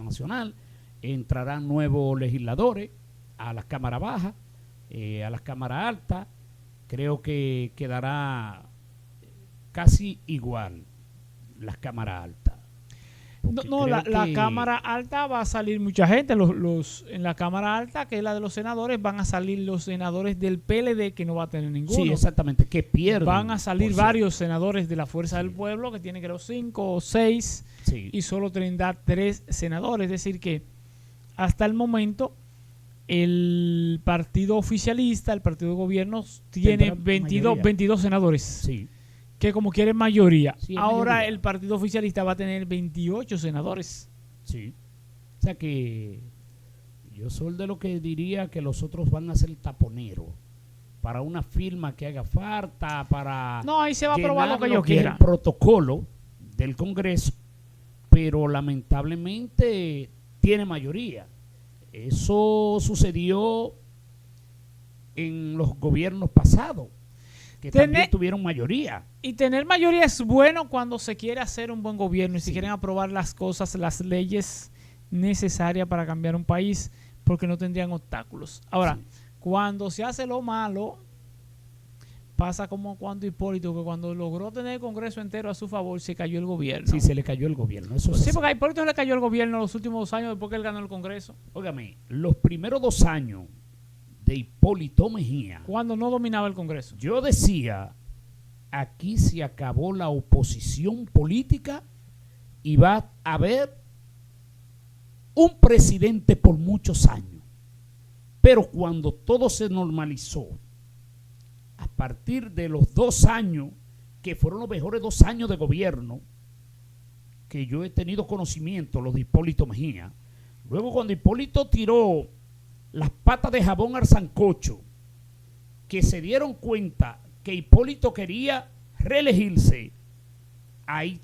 Nacional, entrarán nuevos legisladores a las cámaras bajas, a las cámaras altas. Creo que quedará casi igual las cámaras altas. La Cámara Alta va a salir mucha gente. En la Cámara Alta, que es la de los senadores, van a salir los senadores del PLD, que no va a tener ninguno. Sí, exactamente, que pierden. Van a salir varios senadores de la Fuerza del Pueblo, que tiene creo 5 o 6, y solo tendrá 3 senadores. Es decir que hasta el momento el partido oficialista, el partido de gobierno, tiene 22 senadores. Sí. Que como quiere mayoría. Sí, ahora mayoría. el partido oficialista va a tener 28 senadores. Sí. O sea que yo soy de lo que diría que los otros van a ser taponeros para una firma que haga falta, para no, ahí se va a aprobar lo que yo quiera. El protocolo del Congreso, pero lamentablemente tiene mayoría. Eso sucedió en los gobiernos pasados, que también tuvieron mayoría. Y tener mayoría es bueno cuando se quiere hacer un buen gobierno y se quieren aprobar las cosas, las leyes necesarias para cambiar un país, porque no tendrían obstáculos. Ahora, cuando se hace lo malo, pasa como cuando Hipólito, que cuando logró tener el Congreso entero a su favor, se cayó el gobierno. Sí, se le cayó el gobierno. Eso sí, porque a Hipólito se le cayó el gobierno los últimos 2 años después que él ganó el Congreso. Óigame, los primeros 2 años de Hipólito Mejía, cuando no dominaba el Congreso, yo decía, aquí se acabó la oposición política y va a haber un presidente por muchos años. Pero cuando todo se normalizó, a partir de los 2 años, que fueron los mejores 2 años de gobierno que yo he tenido conocimiento, los de Hipólito Mejía, luego cuando Hipólito tiró las patas de jabón al sancocho, que se dieron cuenta que Hipólito quería reelegirse, ahí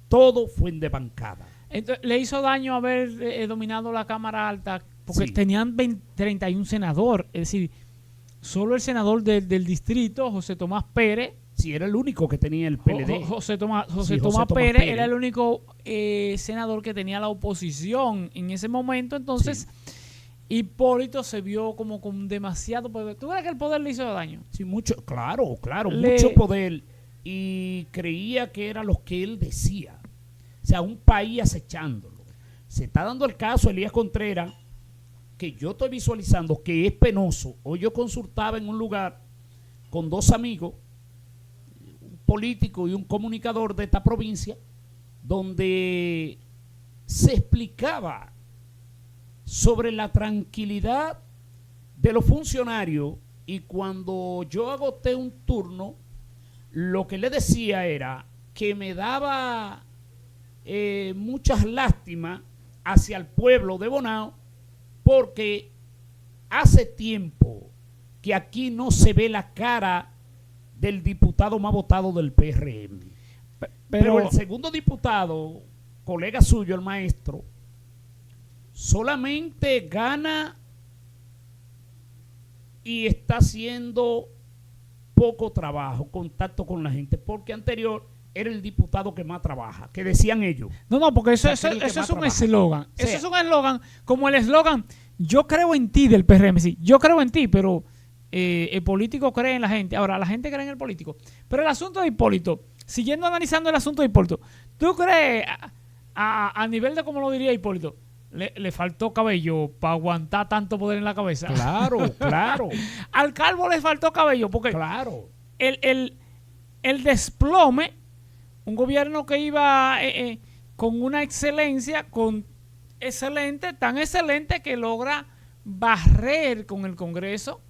todo fue en desbancada. Entonces, le hizo daño haber dominado la Cámara Alta, porque tenían 31 senadores, es decir, solo el senador del distrito, José Tomás Pérez. Sí, era el único que tenía el PLD. José Tomás Pérez era el único senador que tenía la oposición en ese momento. Entonces, Hipólito se vio como con demasiado poder. ¿Tú crees que el poder le hizo daño? Sí, mucho, claro, mucho poder. Y creía que era lo que él decía. O sea, un país acechándolo. Se está dando el caso Elías Contreras, que yo estoy visualizando que es penoso. Hoy yo consultaba en un lugar con 2 amigos, un político y un comunicador de esta provincia, donde se explicaba sobre la tranquilidad de los funcionarios, y cuando yo agoté un turno, lo que le decía era que me daba muchas lástimas hacia el pueblo de Bonao, porque hace tiempo que aquí no se ve la cara del diputado más votado del PRM. Pero el segundo diputado, colega suyo, el maestro, solamente gana y está haciendo poco trabajo, contacto con la gente, porque anterior era el diputado que más trabaja, que decían ellos. No, porque eso es un eslogan. Eso es un eslogan, como el eslogan, yo creo en ti del PRM. Sí, yo creo en ti, pero el político cree en la gente. Ahora, la gente cree en el político. Pero el asunto de Hipólito, siguiendo analizando el asunto de Hipólito, ¿tú crees, a nivel de cómo lo diría Hipólito, le faltó cabello para aguantar tanto poder en la cabeza? Claro. Al calvo le faltó cabello, porque el desplome, un gobierno que iba con una excelencia, tan excelente que logra barrer con el Congreso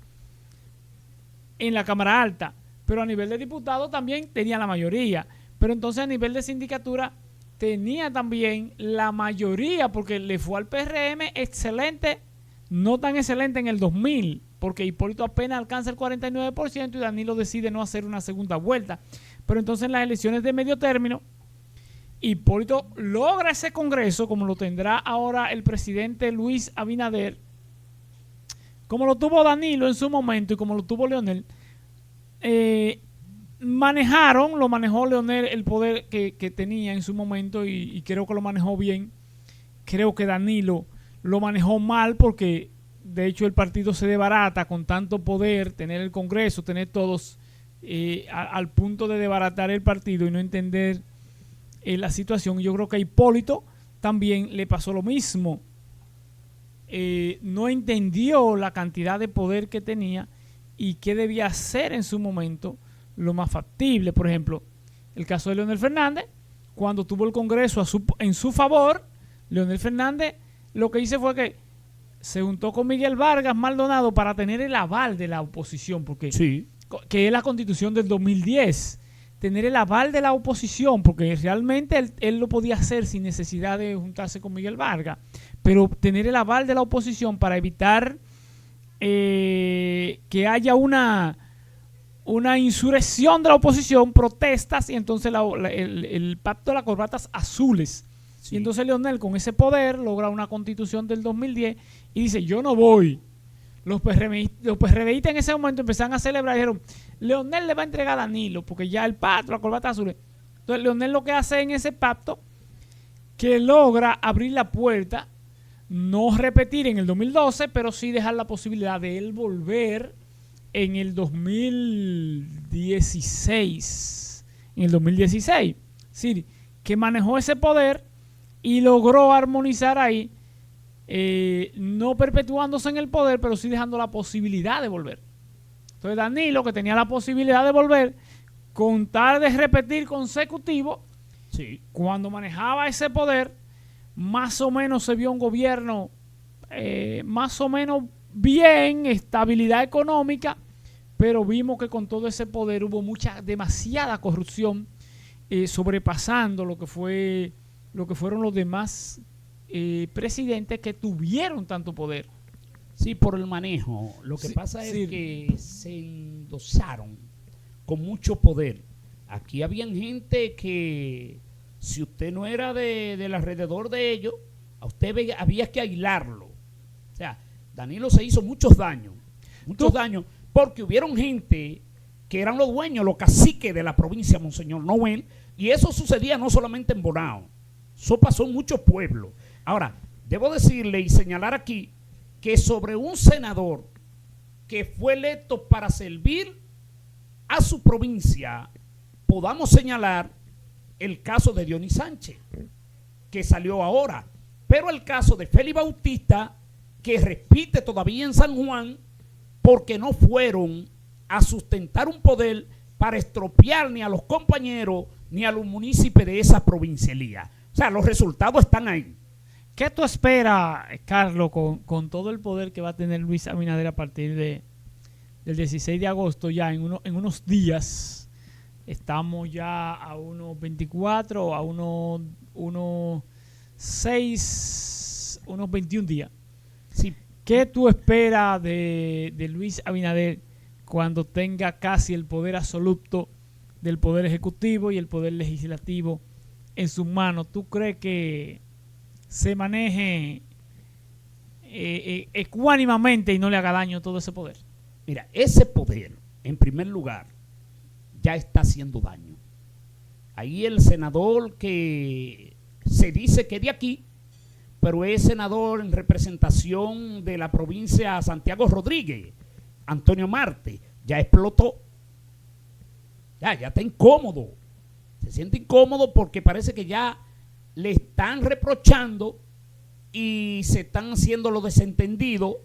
en la Cámara Alta, pero a nivel de diputados también tenía la mayoría, pero entonces a nivel de sindicatura tenía también la mayoría, porque le fue al PRM excelente, no tan excelente en el 2000, porque Hipólito apenas alcanza el 49% y Danilo decide no hacer una segunda vuelta. Pero entonces en las elecciones de medio término, Hipólito logra ese Congreso, como lo tendrá ahora el presidente Luis Abinader, como lo tuvo Danilo en su momento y como lo tuvo Leonel. Lo manejó Leonel el poder que tenía en su momento, y creo que lo manejó bien. creo que Danilo lo manejó mal porque de hecho el partido se desbarata con tanto poder, tener el Congreso, tener todos al punto de desbaratar el partido y no entender la situación. Yo creo que a Hipólito también le pasó lo mismo. No entendió la cantidad de poder que tenía y qué debía hacer en su momento lo más factible. Por ejemplo, el caso de Leonel Fernández, cuando tuvo el Congreso en su favor, Leonel Fernández lo que hizo fue que se juntó con Miguel Vargas Maldonado para tener el aval de la oposición, porque Sí. que es la Constitución del 2010, tener el aval de la oposición, porque realmente él lo podía hacer sin necesidad de juntarse con Miguel Vargas, pero tener el aval de la oposición para evitar que haya una insurrección de la oposición, protestas, y entonces el pacto de las corbatas azules. Sí. Y entonces Leonel, con ese poder, logra una constitución del 2010 y dice, yo no voy. Los PRDistas en ese momento empezaron a celebrar y dijeron, Leonel le va a entregar a Danilo, porque ya el pacto, la corbata azul. Entonces Leonel lo que hace en ese pacto, que logra abrir la puerta, no repetir en el 2012, pero sí dejar la posibilidad de él volver en el 2016. En el 2016. Sí, que manejó ese poder y logró armonizar ahí, no perpetuándose en el poder, pero sí dejando la posibilidad de volver. Entonces Danilo, que tenía la posibilidad de volver, con tal de repetir consecutivo, Sí. cuando manejaba ese poder, más o menos se vio un gobierno más o menos bien, estabilidad económica, pero vimos que con todo ese poder hubo demasiada corrupción, sobrepasando lo que fueron los demás presidentes que tuvieron tanto poder. Sí, por el manejo. Lo que Sí, pasa es sí. que se endosaron con mucho poder. Aquí habían gente que, si usted no era del alrededor de ellos, a usted había que aislarlo. O sea, Danilo se hizo muchos daños, porque hubieron gente que eran los dueños, los caciques de la provincia de Monseñor Noel, y eso sucedía no solamente en Bonao, eso pasó en muchos pueblos. Ahora, debo decirle y señalar aquí que sobre un senador que fue electo para servir a su provincia, podamos señalar el caso de Dionis Sánchez, que salió ahora, pero el caso de Félix Bautista, que repite todavía en San Juan, porque no fueron a sustentar un poder para estropear ni a los compañeros ni a los municipios de esa provincialía. O sea, los resultados están ahí. ¿Qué tú esperas, Carlos, con todo el poder que va a tener Luis Abinader a partir del 16 de agosto? Ya en unos días, estamos ya a unos 24, a unos 6, unos 21 días. Sí. ¿Qué tú esperas de Luis Abinader cuando tenga casi el poder absoluto del poder ejecutivo y el poder legislativo en sus manos? ¿Tú crees que se maneje ecuánimamente y no le haga daño todo ese poder? Mira, ese poder, en primer lugar, ya está haciendo daño. Ahí el senador que se dice que es de aquí, pero es senador en representación de la provincia de Santiago Rodríguez, Antonio Marte, ya explotó. Ya está incómodo. Se siente incómodo porque parece que ya le están reprochando y se están haciendo los desentendidos,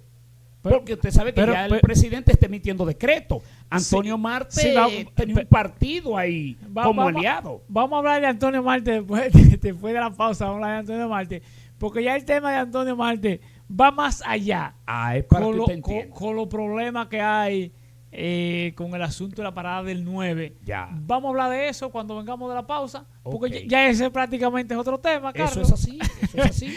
porque usted sabe que ya el presidente está emitiendo decretos. Antonio Marte tenía un partido ahí como aliado. Vamos a hablar de Antonio Marte después de la pausa. Vamos a hablar de Antonio Marte, porque ya el tema de Antonio Marte va más allá Es para que usted entienda. con los problemas que hay con el asunto de la parada del 9. Ya. Vamos a hablar de eso cuando vengamos de la pausa, porque Okay. ya ese prácticamente es otro tema, Carlos. Eso es así, eso es así.